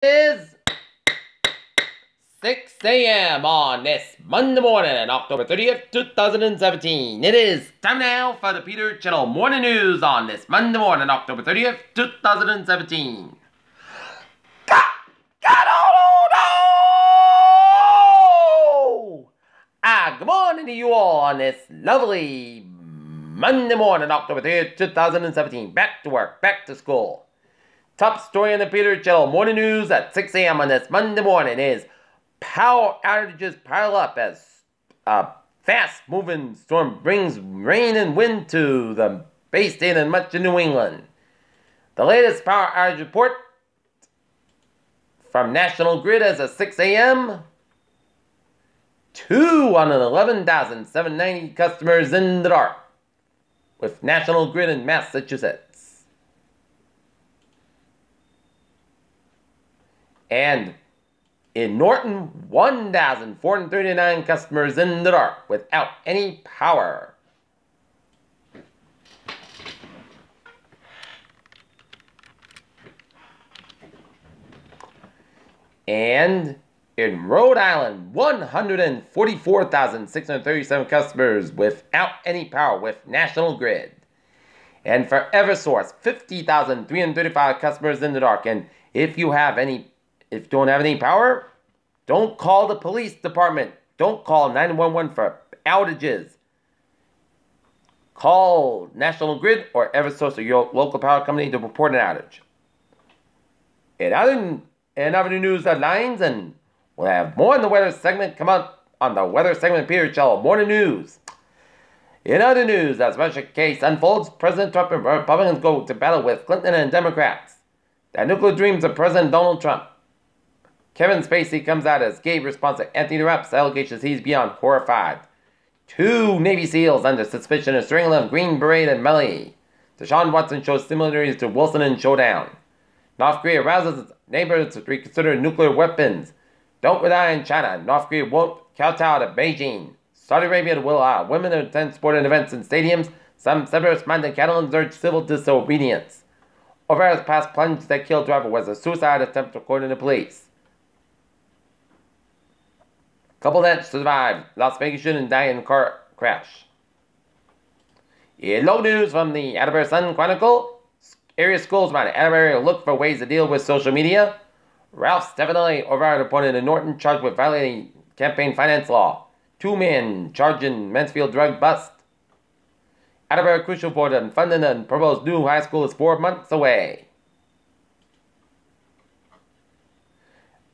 Is 6 a.m. on this Monday morning, October 30th, 2017. It is time now for the Peter Channel Morning News on this Monday morning, October 30th, 2017. Good morning to you all on this lovely Monday morning, October 30th, 2017. Back to work, back to school. Top story in the Peter Channel Morning News at 6 a.m. on this Monday morning is power outages pile up as a fast-moving storm brings rain and wind to the Bay State and much of New England. The latest power outage report from National Grid as of 6 a.m. 2 on an 11,790 customers in the dark with National Grid in Massachusetts. And in Norton, 1,439 customers in the dark without any power. And in Rhode Island, 144,637 customers without any power with National Grid. And for Eversource, 50,335 customers in the dark. And if you don't have any power, don't call the police department. Don't call 911 for outages. Call National Grid or Eversource or your local power company to report an outage. In other news headlines, and we'll have more in the weather segment come up on the weather segment Peter Channel Morning News. In other news, as Russia case unfolds, President Trump and Republicans go to battle with Clinton and Democrats. The nuclear dreams of President Donald Trump. Kevin Spacey comes out as gay response to Anthony Rapp's allegations he's beyond horrified. 2 Navy SEALs under suspicion of strangling Green Beret and Mellie. Deshaun Watson shows similarities to Wilson in Showdown. North Korea rouses its neighbors to reconsider nuclear weapons. Don't rely on China. North Korea won't kowtow to Beijing. Saudi Arabia will allow women to attend sporting events in stadiums. Some separatist-minded Catalans urge civil disobedience. Overpass past plunge that killed driver was a suicide attempt according to police. Couple that survived Las Vegas shooting died in a car crash. In low news from the Attleboro Sun Chronicle, area schools around Attleboro look for ways to deal with social media. Ralph Stefanelli override opponent in Norton charged with violating campaign finance law. 2 men charged in Mansfield drug bust. Attleboro crucial board on funding and proposed new high school is 4 months away.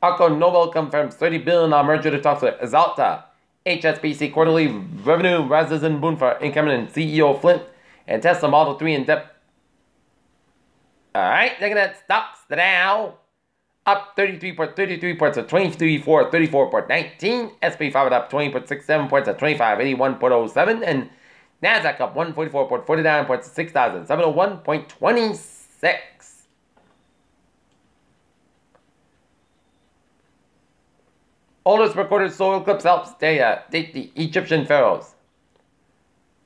Alco Nobel confirms $30 billion merger to talks with Exalta. HSBC quarterly revenue rises in boon for incoming CEO Flint and Tesla Model 3 in depth. Alright, looking at stocks, the Dow up 33 points at 23,434.19. SP 5 up 20.67 points at 2581.07. And NASDAQ up 144.49 points at 6,701.26. Oldest recorded solar eclipse helps date the Egyptian pharaohs.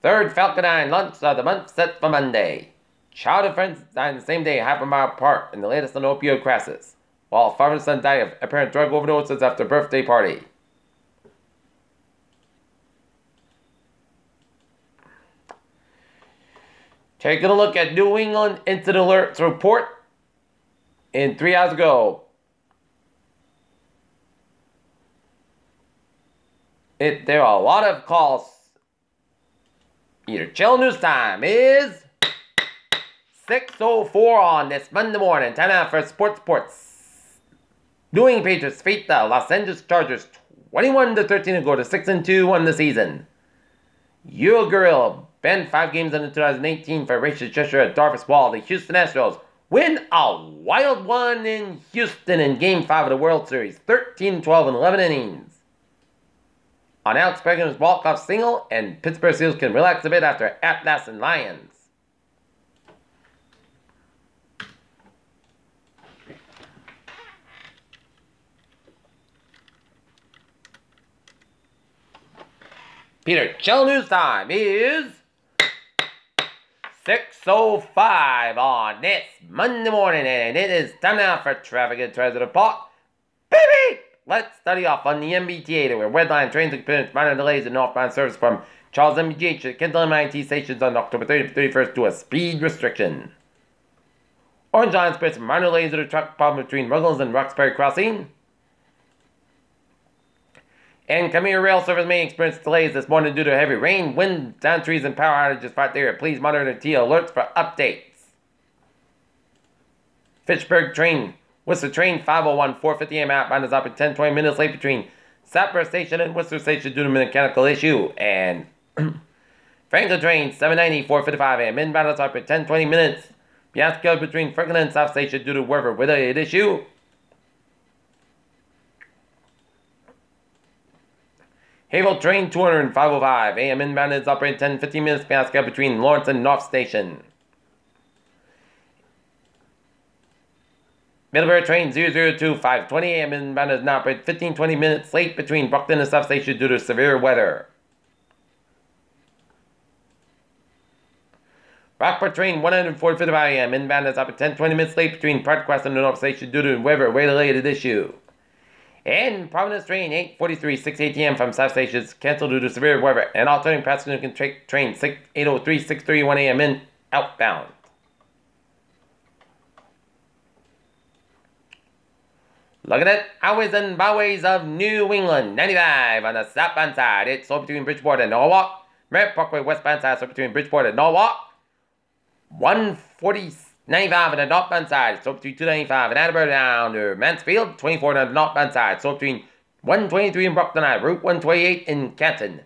3rd Falcon 9 launch of the month set for Monday. Child and friends died the same day, half a mile apart, in the latest on opioid crisis, while father and son died of apparent drug overdoses after birthday party. Taking a look at New England Incident Alerts report in 3 hours ago. There are a lot of calls. Peter Channel News time is 6:04 on this Monday morning. Time out for sports. New England Patriots defeat the Los Angeles Chargers 21-13 to go to 6-2 on the season. Euro Gorilla banned 5 games in 2018 for racist gesture at Darvis Wall. The Houston Astros win a wild one in Houston in Game 5 of the World Series, 13-12 in 11 innings. On Alex Bregman's walk-off single, and Pittsburgh Steelers can relax a bit after Atlas and Lions. Peter Channel News time is 6:05 on this Monday morning, and it is time now for Traffic and Treasure Report. Baby! Let's study off on the MBTA, where Redline trains experienced minor delays in northbound service from Charles MBGH to Kent MIT stations on October 30th to 31st to a speed restriction. Orange Line experienced minor delays due to truck problem between Ruggles and Roxbury Crossing. And Commuter Rail service may experience delays this morning due to heavy rain, wind, down trees, and power outages throughout the area. Please monitor the T alerts for updates. Fitchburg train, Worcester train 501, 4:50 a.m. outbound is up at 10-20 minutes late between Sapper Station and Worcester Station due to a mechanical issue. And Franklin train 790, 4:55 a.m. inbound is up at 10-20 minutes. Fiasco between Franklin and South Station due to weather-related issue. Havel train 200, 505 a.m. inbound is operating 10-15 minutes fiasco between Lawrence and North Station. Middlebury train 002, 520 a.m. inbound is now operating 15-20 minutes late between Brockton and South Station due to severe weather. Rockport train 140, a.m. inbound is up at 10-20 minutes late between Park and North Station due to weather-related issue. And Providence train 843, 680 a.m. from South Station is canceled due to severe weather. And alternating passenger can take train 803, 631 a.m. in outbound. Looking at highways and byways of New England, 95 on the southbound side. It's so between Bridgeport and Norwalk. Merritt Parkway westbound side, so between Bridgeport and Norwalk. 140-95 on the northbound side, so between 295 and Attleboro down to Mansfield. 24 on the northbound side, so between 123 and Brockton Ave, Route 128 in Canton.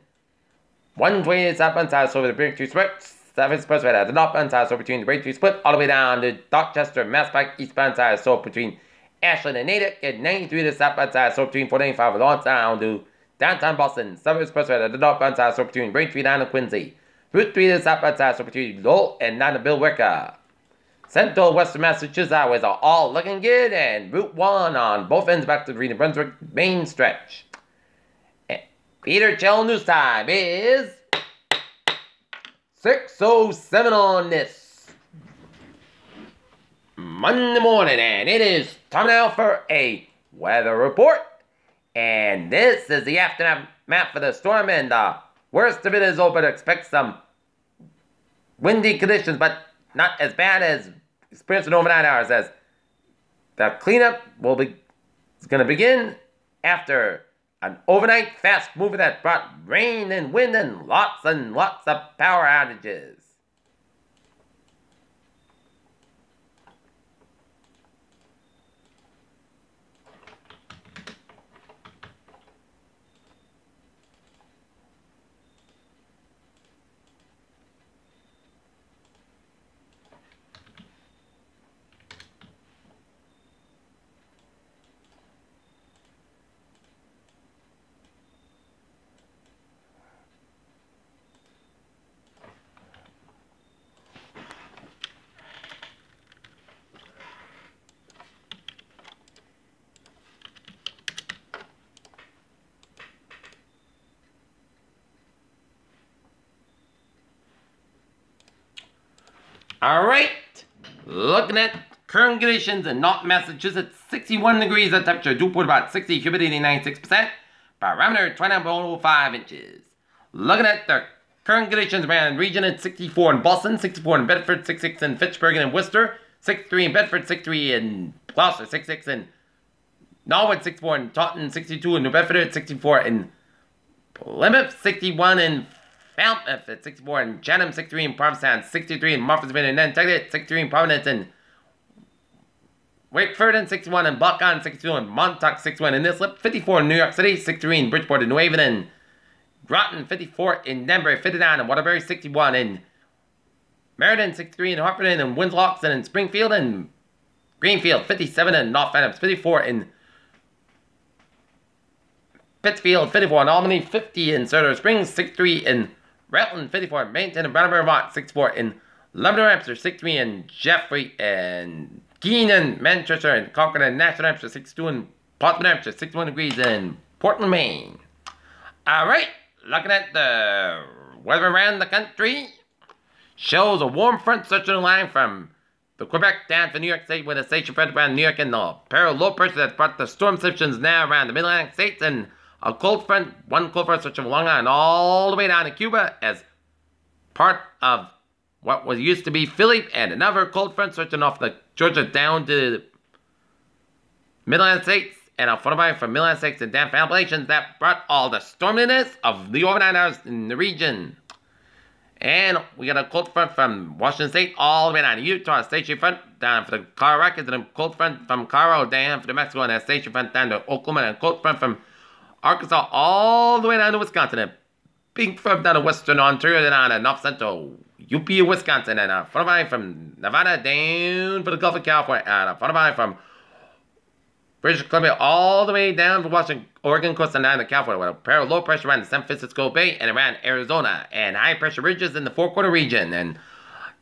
128 southbound side, so over the Braintree Split. 7 Expressway at the northbound side, so between the Braintree Split all the way down to Dorchester, Mass Pike eastbound side, so between Ashland and Natick. And 93 to southbound side, so between 495 and Lawrence down to downtown Boston. 7 Expressway at the northbound side, so between Braintree down to Quincy. Route 3 to southbound side, so between Lowell and down to Billerica. Central Western Massachusetts highways are all looking good, and Route 1 on both ends back to the New Brunswick main stretch. Peter Chell News Time is 6:07 on this Monday morning, and it is time now for a weather report. And this is the aftermath map for the storm, and the worst of it is over. Expect some windy conditions, but not as bad as experienced in overnight hours, as the cleanup is going to begin after an overnight fast mover that brought rain and wind and lots of power outages. Alright, looking at current conditions in North Massachusetts, 61 degrees at temperature, dew point about 60, humidity 96%, barometer 29.05 inches. Looking at the current conditions around the region, it's 64 in Boston, 64 in Bedford, 66 in Fitchburg and in Worcester, 63 in Bedford, 63 in Gloucester, 66 in Norwood, 64 in Taunton, 62 in New Bedford, 64 in Plymouth, 61 in Falmouth at 64 in Chatham, 63 in Provincetown, 63 in Martha's-Vineyard and Nantucket, 63 in Providence and Wakeford, and 61 in Buckeye, 62 in Montauk, 61 in Islip, 54 in New York City, 63 in Bridgeport and New Haven and Groton, 54 in Denver, 59 in Waterbury, 61 in Meriden, 63 in Hartford and Winslow, and in Springfield and Greenfield, 57 in North Adams, 54 in Pittsfield, 54 in Albany, 50 in Silver Springs, 63 in Rutland, 54 in Bennington and Brattleboro, Vermont, 64 in London, New Hampshire, 63 in Jeffrey and Keene and Manchester and Concord and Nashville, New Hampshire, 62 in Portsmouth, New Hampshire, 61 degrees in Portland, Maine. Alright, looking at the weather around the country. shows a warm front stretching the line from the Quebec down to New York State with a station front around New York and the pair of low pressure that brought the storm systems now around the Mid-Atlantic states and a cold front, one cold front stretching along and all the way down to Cuba as part of what was used to be Philly, and another cold front stretching off the Georgia down to Mid-Atlantic states and a photograph from Mid-Atlantic states and down from Appalachians that brought all the storminess of the overnight hours in the region. And we got a cold front from Washington State all the way down to Utah, a station front down for the Colorado Rockies, and a cold front from Colorado down for the Mexico, and a station front down to Oklahoma, and a cold front from Arkansas all the way down to Wisconsin, and a big front down to Western Ontario, down to North Central UP, Wisconsin, and a front from Nevada down for the Gulf of California, and a front from British Columbia all the way down to Washington, Oregon coast and down to California, with a pair of low pressure around the San Francisco Bay and around Arizona, and high pressure ridges in the Four Quarter region. And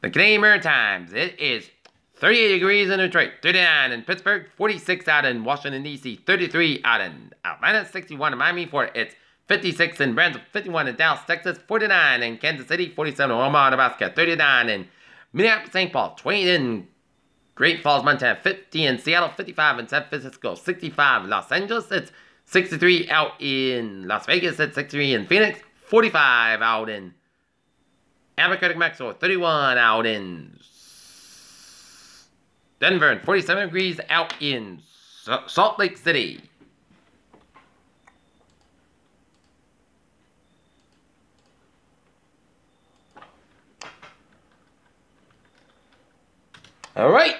the Canadian Maritimes, it is 38 degrees in Detroit, 39 in Pittsburgh, 46 out in Washington, D.C., 33 out in Atlanta, 61 in Miami, it's 56 in Brownsville, 51 in Dallas, Texas, 49 in Kansas City, 47 in Omaha, Nebraska, 39 in Minneapolis, St. Paul, 20 in Great Falls, Montana, 50 in Seattle, 55 in San Francisco, 65 in Los Angeles, it's 63 out in Las Vegas, it's 63 in Phoenix, 45 out in Albuquerque, Mexico, 31 out in Denver, and 47 degrees out in Salt Lake City. All right.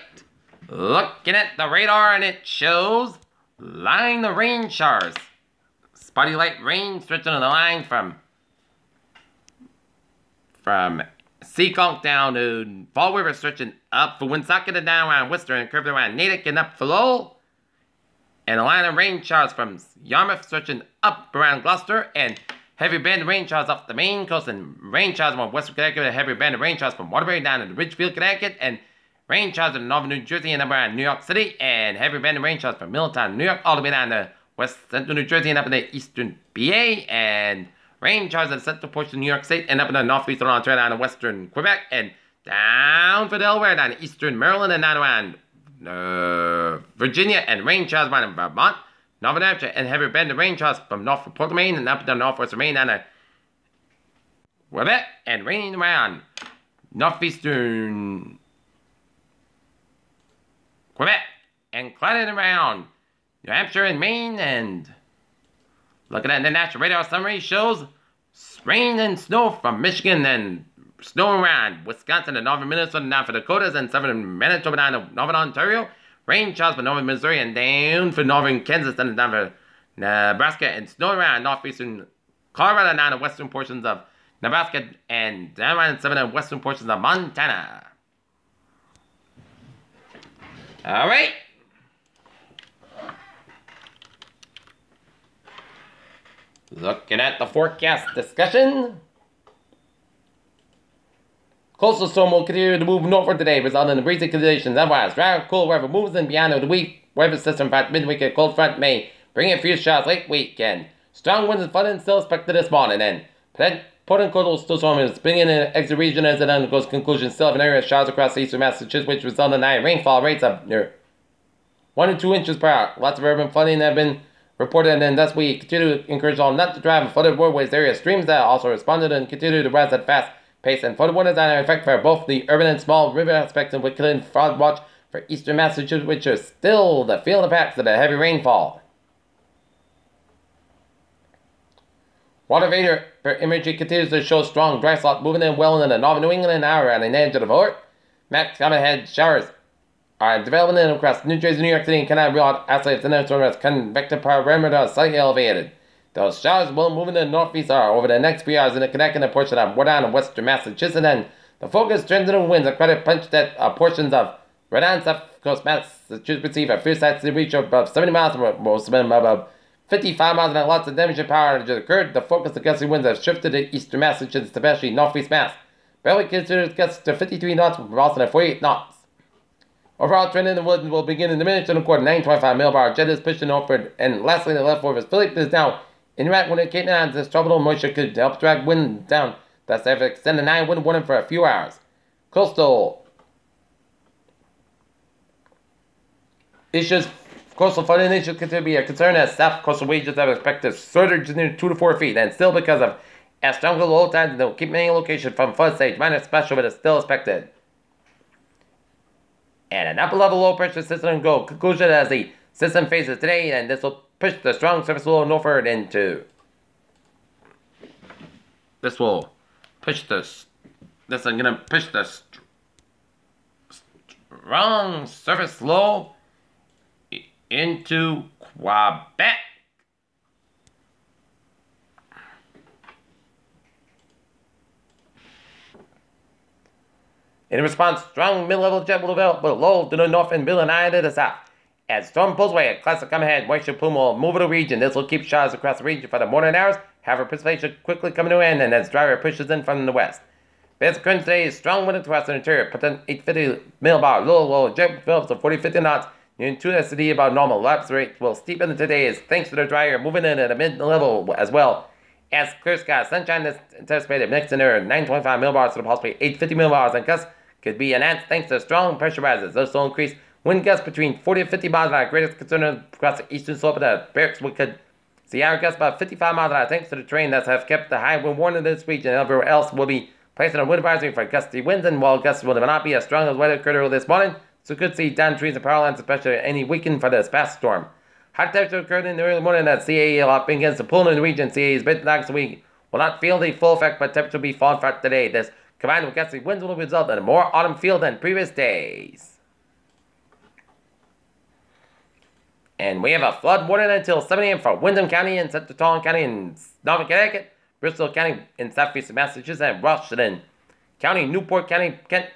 Looking at the radar, and it shows line the rain showers. Spotty light rain stretching on the line from Seekonk down to Fall River, stretching up for Woonsocket and down around Worcester and curved around Natick and up for Lowell. And a line of rain showers from Yarmouth stretching up around Gloucester, and heavy band of rain showers off the Maine coast, and rain showers from Western Connecticut, and heavy band of rain showers from Waterbury down to Ridgefield, Connecticut, and rain showers in northern New Jersey and up around New York City, and heavy band of rain showers from Middletown, New York, all the way down to west central New Jersey and up in the eastern PA, and rain showers in the central portion of New York State and up in the northeastern Ontario down to western Quebec, and down for Delaware, down to eastern Maryland, and down around Virginia, and rain showers around Vermont, Northern Hampshire, and heavy band of rain showers from north of Portland, Maine, and up to northwest Maine down to Quebec, and raining around northeastern Quebec, and clouded around New Hampshire and Maine. And looking at the National Radar Summary shows rain and snow from Michigan, and snow around Wisconsin and northern Minnesota and down for Dakotas, and southern Manitoba down to northern Ontario. Rain showers for northern Missouri and down for northern Kansas and down for Nebraska, and snow around northeastern Colorado and down to western portions of Nebraska, and down around southern western portions of Montana. All right. Looking at the forecast discussion. Coastal storm will continue to move northward today, resulting in breezy conditions. Otherwise, dry, cool weather moves in beyond of the week. Weather system front midweek, a cold front may bring in few showers late weekend. Strong winds and flooding still expected this morning, and Portland coastal storm is bringing in an exit region as it undergoes conclusion. Still have an area of showers across eastern Massachusetts, which result in high rainfall rates of near 1 to 2 inches per hour. Lots of urban flooding have been reported, and thus we continue to encourage all not to drive in flooded roadways area. Streams that also responded and continue to rise at fast pace, and flooded waters are in effect for both the urban and small river aspects, and we could flood watch for eastern Massachusetts, which is still the field impacts of the heavy rainfall. Water vapor imagery continues to show strong dry slot moving in well into northern New England and hour on the edge of the alert. Max common head showers are developing across New Jersey, New York City, and cannot rule out isolated thunderstorms as convective parameter is slightly elevated. Those showers will move into the northeast hour over the next few hours in the connecting portion of Rhode Island and western Massachusetts, and the focus transient winds are quite a punch that portions of Rhode Island, South Coast Massachusetts receive a few sites to reach above 70 miles, most of them above 55 miles, and lots of damage and power that just occurred. The focus of gusty winds have shifted to eastern Massachusetts, especially northeast Mass. Barely considers gusts to 53 knots with Boston at 48 knots. Overall trend in the woods will begin in diminish and record 925 mile per hour. Jet is pushing northward, and lastly, the left forward Philip is down. Interact when it came down, this tropical moisture could help drag wind down Thus, they have extended 9-wind warning for a few hours. Coastal flooding issues continue to be a concern as south coastal regions have expected surge near 2 to 4 feet, and still because of astronomical low tides, they'll keep many locations from flood stage. Minor special, but it's still expected. And an upper level low pressure system go conclusion as the system faces today, and this will push the strong surface low northward into. This will push this. This is gonna push the strong surface low into Quebec. In response, strong mid-level jet will develop with low to the north and middle and high to the south. As storm pulls away, a cluster come ahead, moisture plume will move to the region. This will keep showers across the region for the morning hours. However, precipitation quickly coming to an end, and as driver pushes in from the west. Best current today is strong wind across the interior, putting 850 millbar, low jet develops of 40-50 knots. Near 2 SCD about normal. Lapse rate will steepen today as thanks to the dryer moving in at a mid-level as well. As clear skies, sunshine is anticipated next in there 925 millbars to possibly 850 millbars, and gusts could be enhanced thanks to strong pressure rises. Those will increase wind gusts between 40 and 50 miles an hour. Greatest concern across the eastern slope of the barracks we could see hour gusts about 55 miles an hour thanks to the terrain that have kept the high wind warning in this region. Everywhere else will be placed on a wind advisory for gusty winds, and while gusts will not be as strong as what occurred earlier this morning, so could see down trees and power lines, especially any weakened for this past storm. Hot temperature occurred in the early morning that CAE will begins to pull in the region. CAE is bit lax, so we will not feel the full effect, but temperature will be falling for today. This combined with gusty winds will result in a more autumn feel than previous days. And we have a flood warning until 7 a.m. for Windham County and Central Talon County in Northern Connecticut, Bristol County in southeastern Massachusetts, and Washington County, Newport County, Kent,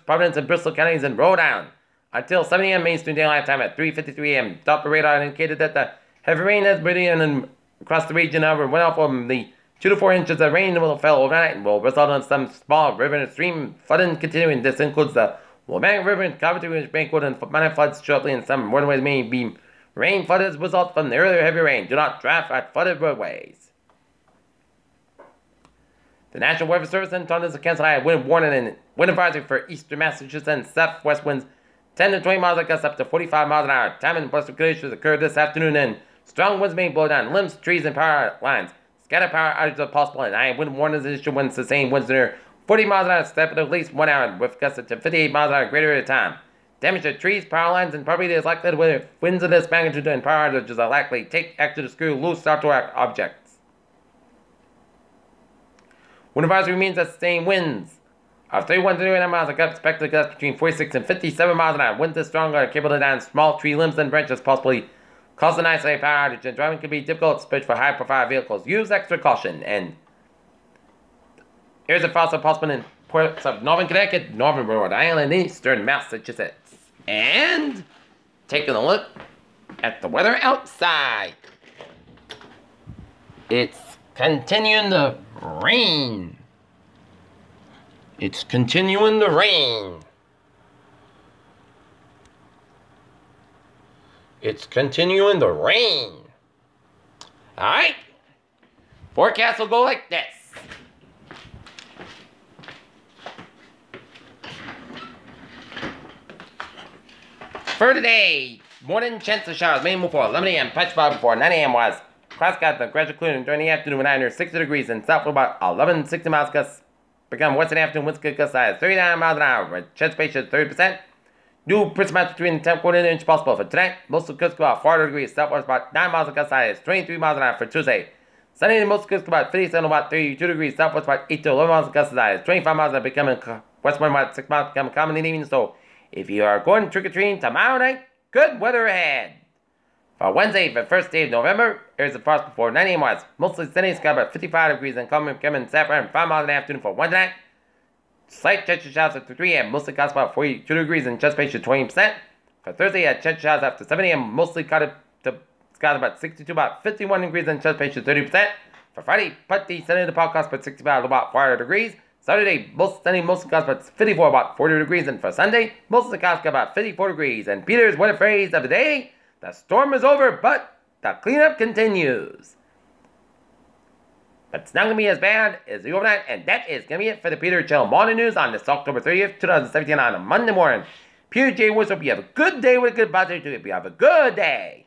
Providence, and Bristol counties in Rhode Island. Until 7 a.m. Mainstream Daylight Time at 3:53 a.m. Doppler radar indicated that the heavy rain has been across the region. However, went off from the 2 to 4 inches of rain will fell overnight and will result in some small river and stream flooding continuing. This includes the Willamette River and Coventry, which may include minor floods shortly, and some waterways may be rain flooded as a result from the earlier heavy rain. Do not drive at flooded roadways. The National Weather Service in Toronto has canceled high wind warning and wind advisory for eastern Massachusetts and southwest winds 10 to 20 miles an hour, up to 45 miles an hour. Time and bluster conditions occurred this afternoon, and strong winds may blow down limbs, trees, and power lines. Scattered power outages are possible, and high wind warnings issued when sustained winds near 40 miles an hour, step at at least 1 hour, with gusts to 58 miles an hour greater at a time. Damage to trees, power lines, and property is likely with winds of this magnitude, and power outages are likely. Take action to screw loose outdoor objects. Wind advisory means that sustained winds of 31 to 39 miles an hour expected to gust between 46 and 57 miles an hour. Winds this strong are capable of down small tree limbs and branches, possibly causing an isolated power outage, and driving can be difficult, especially for high-profile vehicles. Use extra caution. And here's a fossil possible in parts of northern Connecticut, northern Rhode Island, and eastern Massachusetts. And taking a look at the weather outside. It's continuing to rain. It's continuing to rain. It's continuing to rain. Alright? Forecast will go like this. For today, morning chance of showers, mainly before 11 a.m., patch cloud before 9 a.m. was clouds got the gradual clearing during the afternoon when under 60 degrees and south for about 11, 60 miles gusts. Become western afternoon winds could gust size 39 miles an hour, with chance patient 30%. New precipitation between 10 quarter and inch possible for tonight. Most of the coast about 40 degrees, southwest about 9 miles of gust size, 23 miles an hour for Tuesday. Sunday and most of the coast about 57 about 32 degrees, southwest about 8 to 11 miles of gust size, 25 miles an hour becoming westward about 6 miles becoming common in the evening. So if you are going trick-or-treating tomorrow night, good weather ahead. For Wednesday, the first day of November, here's the frost before 9 a.m. was mostly sunny, sky about 55 degrees and coming south around 5 miles in the afternoon for Wednesday night. Slight chance of showers after 3 a.m. Mostly clouds about 42 degrees and chance patient 20%. For Thursday, chance of showers after 7 a.m. Mostly clouded to skies about 62, about 51 degrees and chance patient 30%. For Friday, putty sunny to podcast about 65, about 40 degrees. Saturday, most sunny, mostly clouds about 54, about 40 degrees. And for Sunday, most of the clouds got about 54 degrees. And Peter's weather phrase of the day: the storm is over, but the cleanup continues. But it's not going to be as bad as the overnight. And that is going to be it for the Peter Chill Morning News on this October 30th, 2017 on a Monday morning. Peter J. Woods, hope you have a good day with a good buzzer. Hope you have a good day.